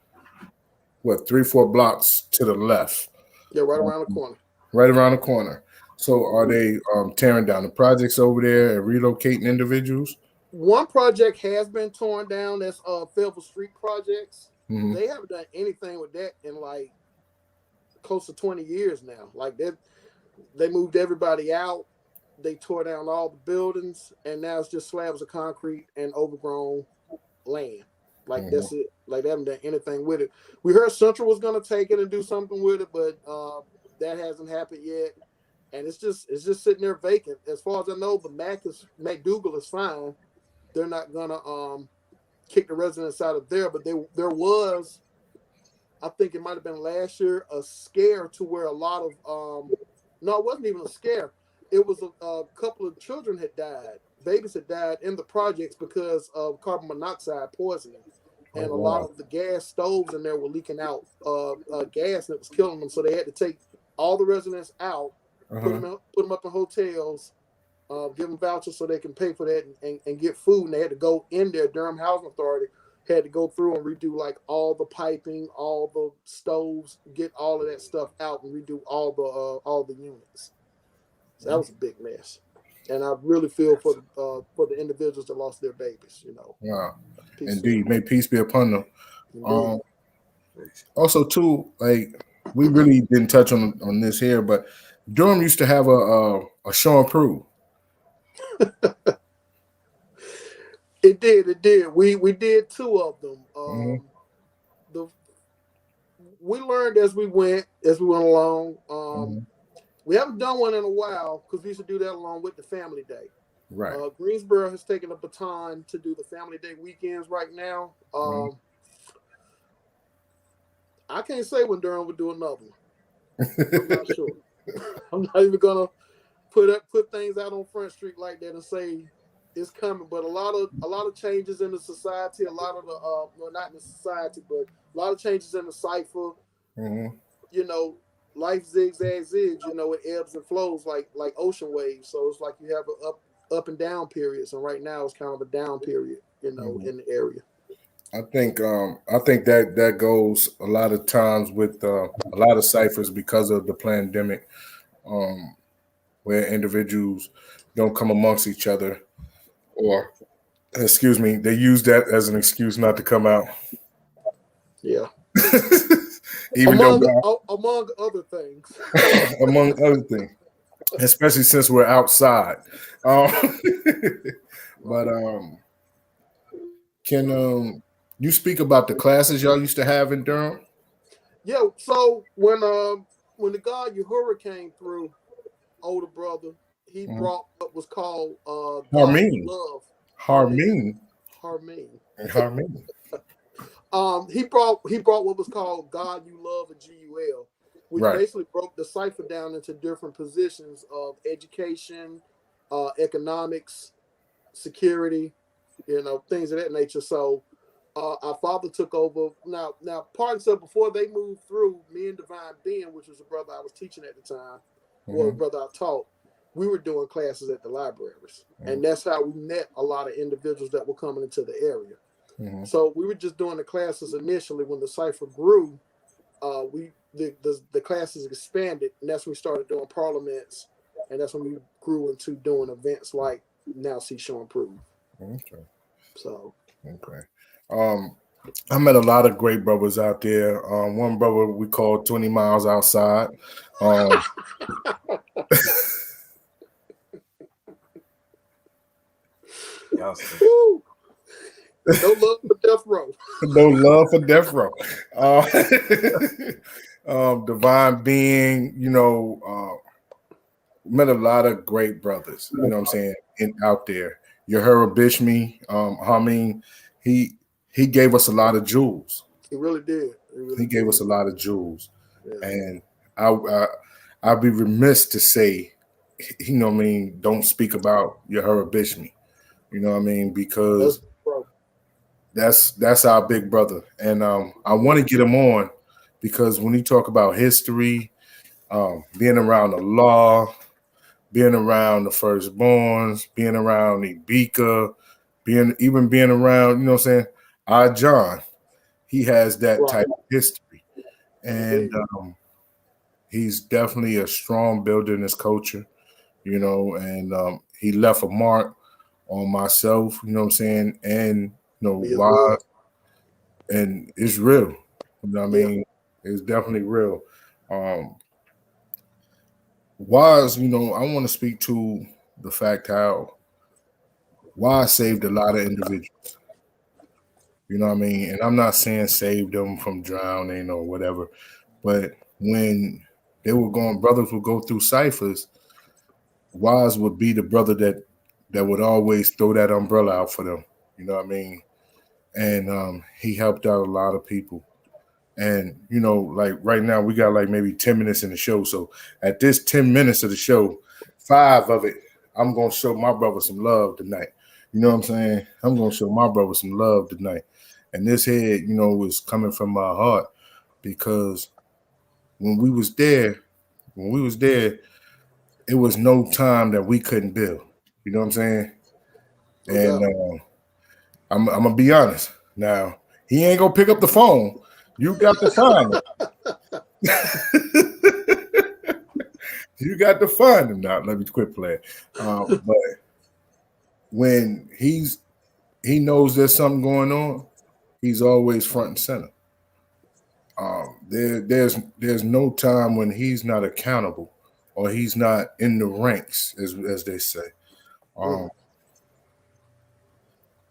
what 3-4 blocks to the left. Yeah, right around the corner. Right around the corner. So are they tearing down the projects over there and relocating individuals? One project has been torn down. That's Filbert Street projects. They haven't done anything with that in like close to 20 years now. Like they moved everybody out. They tore down all the buildings, and now it's just slabs of concrete and overgrown land. Like that's it. Like they haven't done anything with it. We heard Central was going to take it and do something with it, but that hasn't happened yet. And it's just sitting there vacant. As far as I know, the McDougal is fine. They're not gonna kick the residents out of there. But there was, I think it might have been last year, a scare to where a lot of no, it wasn't even a scare. It was a couple of children had died. Babies had died in the projects because of carbon monoxide poisoning. And a lot of the gas stoves in there were leaking out gas that was killing them. So they had to take all the residents out, put them up in hotels, give them vouchers so they can pay for that and get food. And they had to go in there. Durham Housing Authority had to go through and redo like all the piping, all the stoves, get all of that stuff out and redo all the units. So that was a big mess. And I really feel for the individuals that lost their babies. You know. Wow. Peace. Indeed. May peace be upon them. Indeed. Also, too, like we really didn't touch on this here, but Durham used to have a show and prove. It did. We did 2 of them. We learned as we went along. We haven't done one in a while because we used to do that along with the Family Day. Right. Greensboro has taken a baton to do the Family Day weekends right now. I can't say when Durham would do another one. I'm not sure. I'm not even gonna put things out on Front Street like that and say it's coming. But a lot of changes in the society, a lot of the well, not in the society, but a lot of changes in the cipher. You know, life zigzags. You know, it ebbs and flows like ocean waves. So it's like you have a up and down periods, and right now it's kind of a down period. You know, in the area. I think that goes a lot of times with a lot of ciphers because of the pandemic, where individuals don't come amongst each other, or excuse me, they use that as an excuse not to come out. Yeah. Even among other things. Among other things, especially since we're outside. But can you speak about the classes y'all used to have in Durham? Yeah. So when the God Uhura came through, older brother, he brought what was called Harmeen. Love. Harmeen. He brought what was called God You Love and GUL, which basically broke the cipher down into different positions of education, economics, security, you know, things of that nature. So our father took over. Now parts of before they moved through, me and Divine Being, which was a brother I was teaching at the time, or a brother I taught, we were doing classes at the libraries. And that's how we met a lot of individuals that were coming into the area. So we were just doing the classes initially. When the cipher grew, the classes expanded, and that's when we started doing parliaments, and that's when we grew into doing events like Now See Show and Prove. Okay. So I met a lot of great brothers out there. One brother we called 20 Miles Outside. No love for death row. No love for death row. Divine Being, you know, met a lot of great brothers, you know what I'm saying, out there. Uhura Bishmi, Hameen, he gave us a lot of jewels. He really did. He gave us a lot of jewels. Yeah. And I'd be remiss to say, you know what I mean, don't speak about Uhura Bishmi. You know what I mean? Because that's our big brother. And I want to get him on because when you talk about history, being around the law, being around the firstborns, being around Ibika, being around, you know what I'm saying, John, he has that type of history. And he's definitely a strong builder in his culture, you know, and he left a mark on myself, you know what I'm saying, and you know why, and it's real, you know what I mean, it's definitely real. Wise, you know, I want to speak to the fact how Wise saved a lot of individuals, you know what I mean, and I'm not saying saved them from drowning or whatever, but when they were going, brothers would go through ciphers, Wise would be the brother that would always throw that umbrella out for them. You know what I mean? And he helped out a lot of people. And, you know, like right now we got like maybe 10 minutes in the show. So at this 10 minutes of the show, 5 of it, I'm going to show my brother some love tonight. You know what I'm saying? I'm going to show my brother some love tonight. And this head, you know, was coming from my heart because when we was there, it was no time that we couldn't build. You know what I'm saying? And I'm gonna be honest. Now he ain't gonna pick up the phone. You got to find it. You got to find him now. Let me quit playing. But when he knows there's something going on, he's always front and center. There's no time when he's not accountable or he's not in the ranks, as they say.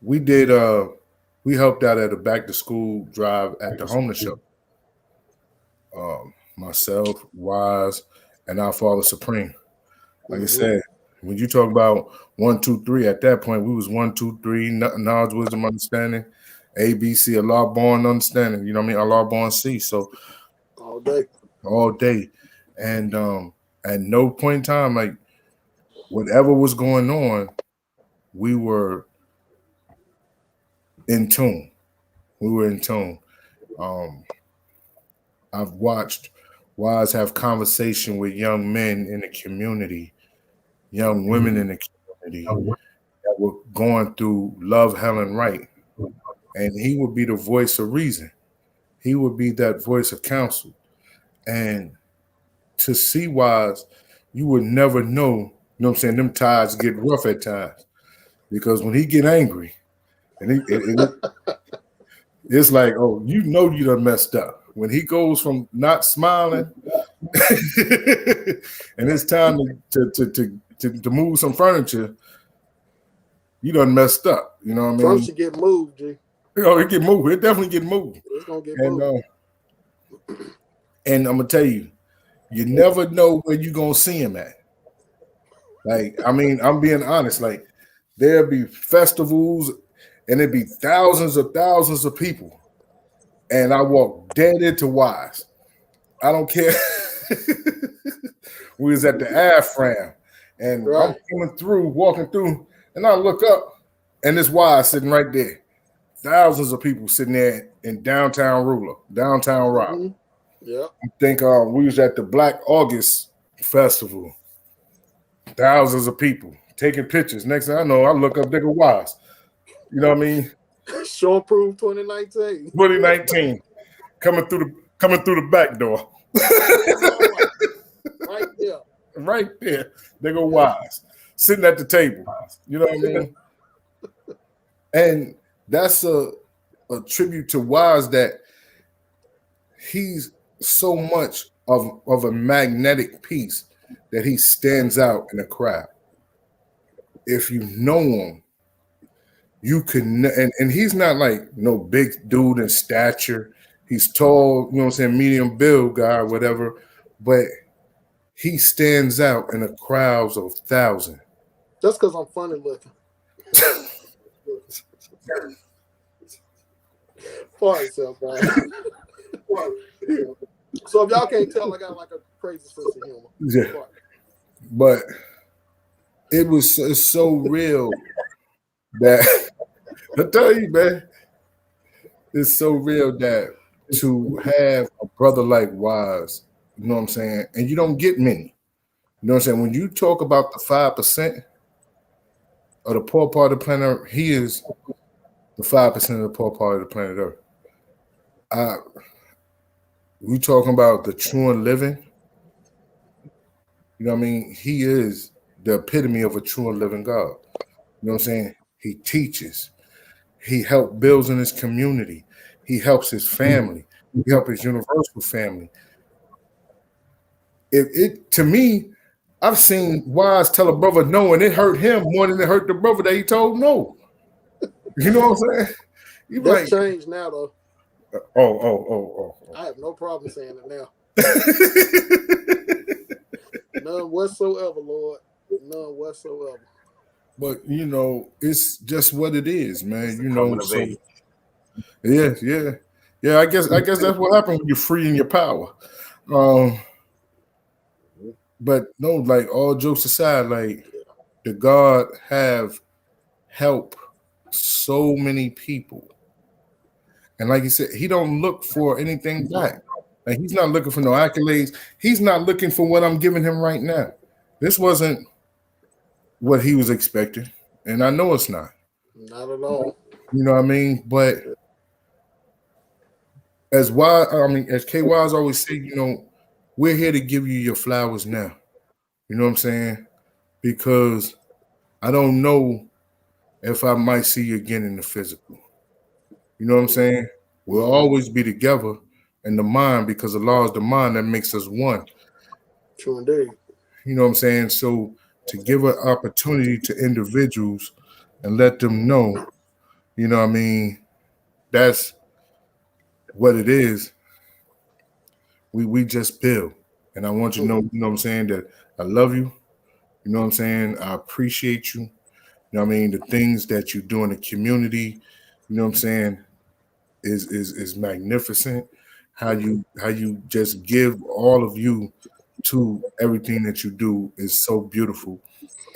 We helped out at a back to school drive at the homeless shelter. Myself, Wise, and our Father Supreme. Like I said, when you talk about 1, 2, 3, at that point we was 1, 2, 3, knowledge, wisdom, understanding, ABC, Allah born understanding. You know what I mean? Allah born C. So all day, and at no point in time, like whatever was going on, we were in tune. I've watched Wise have conversation with young men in the community, young women in the community that were going through love, hell, and right. And he would be the voice of reason. He would be that voice of counsel. And to see Wise, you would never know, you know what I'm saying, them tides get rough at times. Because when he get angry, it's like, oh, you know you done messed up. When he goes from not smiling and it's time to move some furniture, you done messed up. You know what I mean? Furniture get moved, G. Oh, it get moved. It definitely get moved. It's gonna get moved. And I'm gonna tell you, you never know where you're gonna see him at. Like, I mean, I'm being honest. Like, there'll be festivals and it'd be thousands of people. And I walk dead into Wise. I don't care. We was at the AFRAM, and I'm walking through, and I look up, and this Wise sitting right there. Thousands of people sitting there in downtown Rock. Yeah. I think we was at the Black August Festival. Thousands of people taking pictures. Next thing I know, I look up, they go Wise. You know what I mean? Show and Prove 2019. 2019. Coming through the back door. Right there. Right there. They go Wise. Sitting at the table. You know what I mean? And that's a tribute to Wise, that he's so much of a magnetic piece that he stands out in a crowd. If you know him, you can, and he's not like no big dude in stature. He's tall, you know what I'm saying, medium build guy or whatever, but he stands out in the crowds of thousands. That's because I'm funny looking. For yourself, man. So if y'all can't tell, I got like a crazy sense of humor. Yeah. But it's so real that I tell you, man, it's so real that to have a brother like Wise, you know what I'm saying, and you don't get many. You know what I'm saying? When you talk about the 5% of the poor part of the planet Earth, he is the 5% of the poor part of the planet Earth. We talking about the true and living. You know what I mean? He is the epitome of a true and living God. You know what I'm saying? He teaches. He helps builds in his community. He helps his family. He helps his universal family. To me, I've seen Wise tell a brother no, and it hurt him more than it hurt the brother that he told no. You know what I'm saying? That's changed now, though. Oh. I have no problem saying it now. None whatsoever, Lord. None whatsoever. But you know, it's just what it is, man. You know, so, yeah. I guess that's what happens when you're free in your power. But no, like all jokes aside, like the God have helped so many people, and like you said, he don't look for anything back. Like he's not looking for no accolades. He's not looking for what I'm giving him right now. This wasn't what he was expecting, and I know it's not. Not at all. You know what I mean? But as KY's always say, you know, we're here to give you your flowers now. You know what I'm saying? Because I don't know if I might see you again in the physical. You know what I'm saying? We'll always be together in the mind because the law is the mind that makes us one. True indeed. You know what I'm saying? So to give an opportunity to individuals and let them know, you know what I mean, that's what it is. We just build. And I want you to know, you know what I'm saying, that I love you. You know what I'm saying? I appreciate you. You know what I mean? The things that you do in the community, you know what I'm saying, is magnificent. How you just give all of you to everything that you do is so beautiful.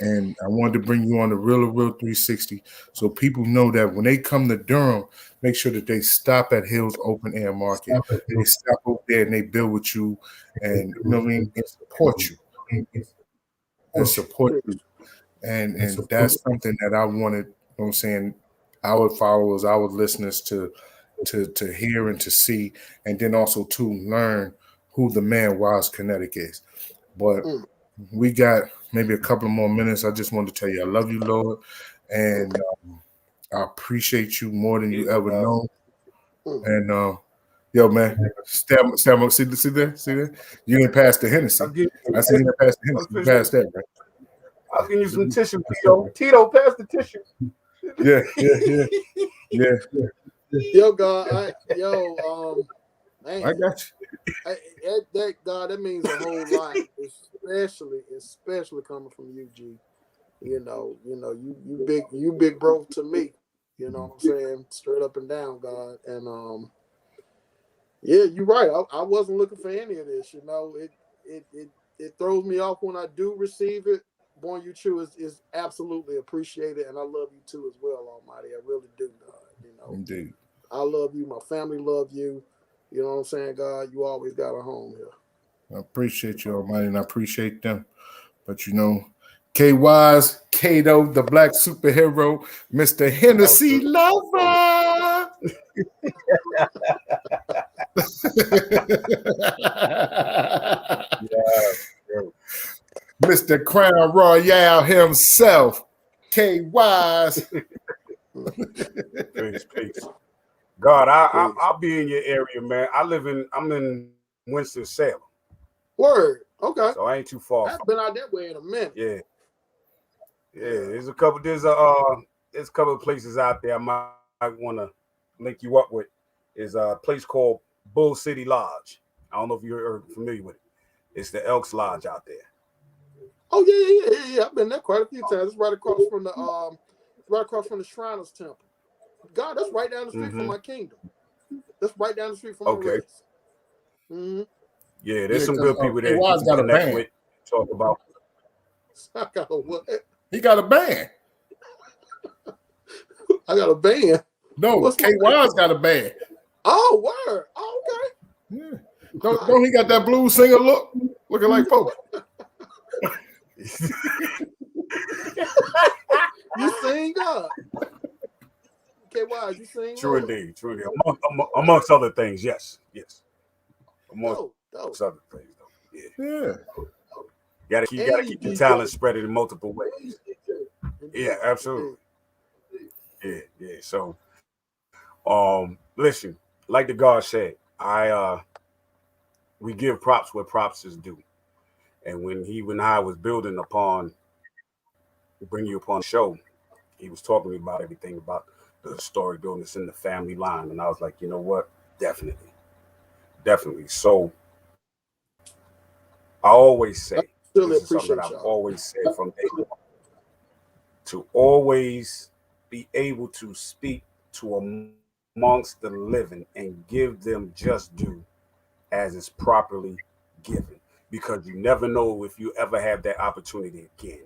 And I wanted to bring you on the Real 360 so people know that when they come to Durham, make sure that they stop at Hills Open Air Market. They stop over there and they build with you and, you know what I mean, and support you. And support you. And that's something that I wanted, you know what I'm saying, our followers, our listeners to hear and to see, and then also to learn who the man Wise Kinetic is. But we got maybe a couple more minutes. I just wanted to tell you I love you, Lord, and I appreciate you more than you ever know. And yo, man, stab, see there? You didn't pass the Hennessy. I see you didn't pass the Hennessy. You passed that, right? I'll give you some tissue, Tito. Tito, pass the tissue. Yeah. Yo, God, man, I got you. that means a whole lot, especially coming from you, G. You big bro to me. You know what I'm saying? Straight up and down, God. And yeah, you're right. I wasn't looking for any of this. You know, it throws me off when I do receive it. Born You True is absolutely appreciated, and I love you too as well, Almighty. I really do, God. You know, Indeed. I love you. My family love you. You know what I'm saying, God? You always got a home here. I appreciate you, Almighty, and I appreciate them. But you know, K Wise, Kato, the black superhero, Mr. Hennessy Lover. Mr. Crown Royale himself, K Wise. Peace. God, I'll be in your area, man. I'm in Winston-Salem. Word. Okay. So I ain't too far. I've been out that way in a minute. Yeah. There's a couple of places out there I might want to link you up with. Is a place called Bull City Lodge. I don't know if you're familiar with it. It's the Elks Lodge out there. Oh yeah. I've been there quite a few times. It's right across from the Shriners Temple. God, that's right down the street from my kingdom. That's right down the street from my race. Mm-hmm. Yeah, there's some good people there. Wise got a band. With, talk about. I got a what? He got a band. I got a band. No, K Wise got a band. Oh, word. Oh, okay. Yeah. Don't he got that blues singer look? Looking like Pope. You sing, God. Okay, why you sing? True indeed. Amongst other things, yes. Amongst other things, though. Yeah. You gotta keep your talent spread in multiple ways. Yeah, absolutely. Yeah. So, listen, like the God said, we give props where props is due. And when I was building upon, bring you upon the show, he was talking to me about everything about the story building that's in the family line. And I was like, you know what? Definitely. So I always say, this is something that I've always said from day one, to always be able to speak to amongst the living and give them just due as is properly given, because you never know if you ever have that opportunity again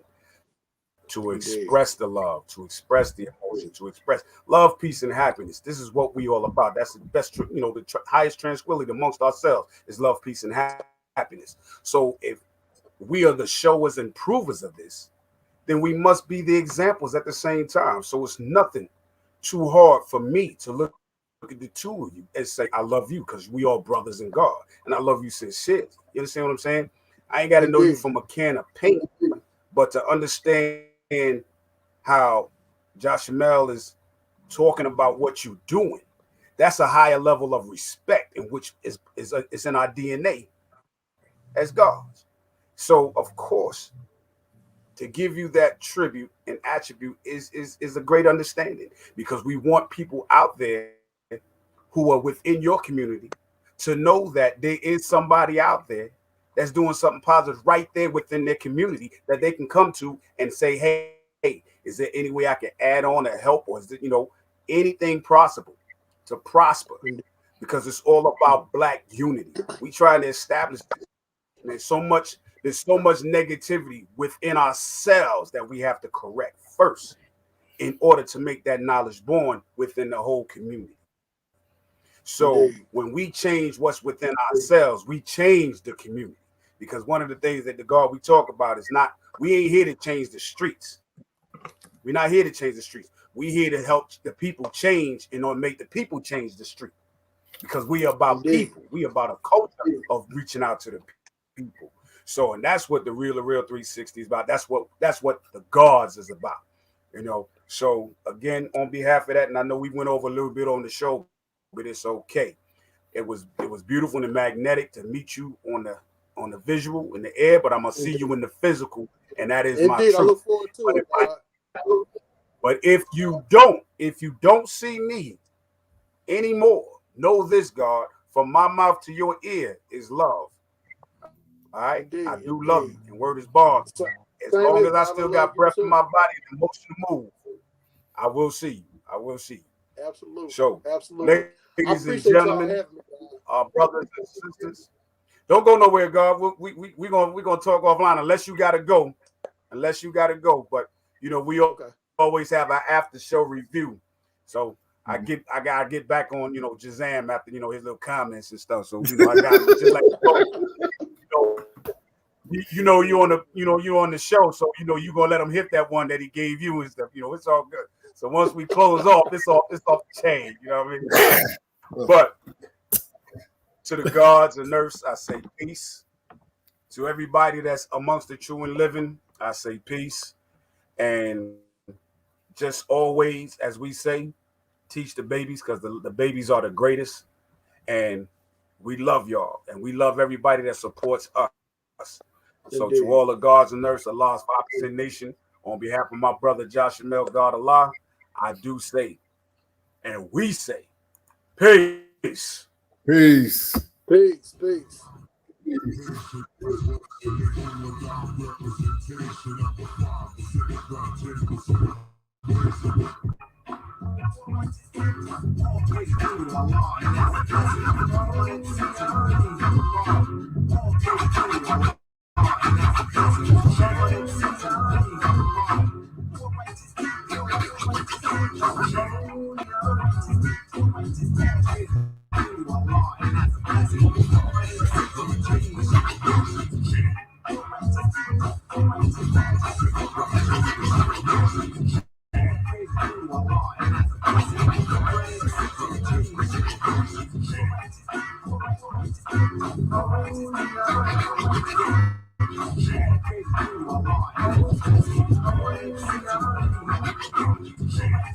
to express the love, to express the emotion, to express love, peace, and happiness. This is what we all about. That's the best, the highest tranquility amongst ourselves is love, peace, and happiness. So if we are the showers and provers of this, then we must be the examples at the same time. So it's nothing too hard for me to look at the two of you and say, I love you, because we all brothers in God. And I love you sincerely. You understand what I'm saying? I ain't got to know you Indeed. from a can of paint, but to understand how Joshamel is talking about what you're doing, that's a higher level of respect, in which is in our DNA as gods. So of course, to give you that tribute and attribute is a great understanding, because we want people out there who are within your community to know that there is somebody out there that's doing something positive right there within their community that they can come to and say, hey, is there any way I can add on or help, or is it, anything possible to prosper? Because it's all about black unity. We trying to establish this. And there's so much negativity within ourselves that we have to correct first in order to make that knowledge born within the whole community. So Indeed. when we change what's within ourselves, we change the community. Because one of the things that the God we talk about is not, we ain't here to change the streets. We're not here to change the streets. We're here to help the people change and make the people change the street. Because we are about Indeed. people. We about a culture of reaching out to the people. So, and that's what the Real 360 is about. That's what the gods is about. So again, on behalf of that, and I know we went over a little bit on the show, but it's okay. It was beautiful and magnetic to meet you on the visual in the air, but I'm gonna see you in the physical, and that is my truth. I look forward to it. But if you don't see me anymore, know this, God, from my mouth to your ear is love. All right, Indeed, I do love you, and word is bond. As long as I still got breath in my body and motion to move, I will see you. I will see you. Absolutely. So, absolutely. Ladies and gentlemen, our brothers and sisters, don't go nowhere, God. We're gonna talk offline unless you gotta go. But we always have our after show review. So I gotta get back on Jazam after his little comments and stuff. So I got just like you on the show, so you gonna let him hit that one that he gave you and stuff. It's all good. So once we close off, it's off the chain. You know what I mean? But to the gods and nurse, I say peace. To everybody that's amongst the true and living, I say peace. And just always, as we say, teach the babies, because the babies are the greatest. And we love y'all. And we love everybody that supports us. So Indeed. to all the gods and nurse, Allah's 5% nation, on behalf of my brother Joshamel, God Allah, I do say, and we say, peace. Peace. Peace. Peace.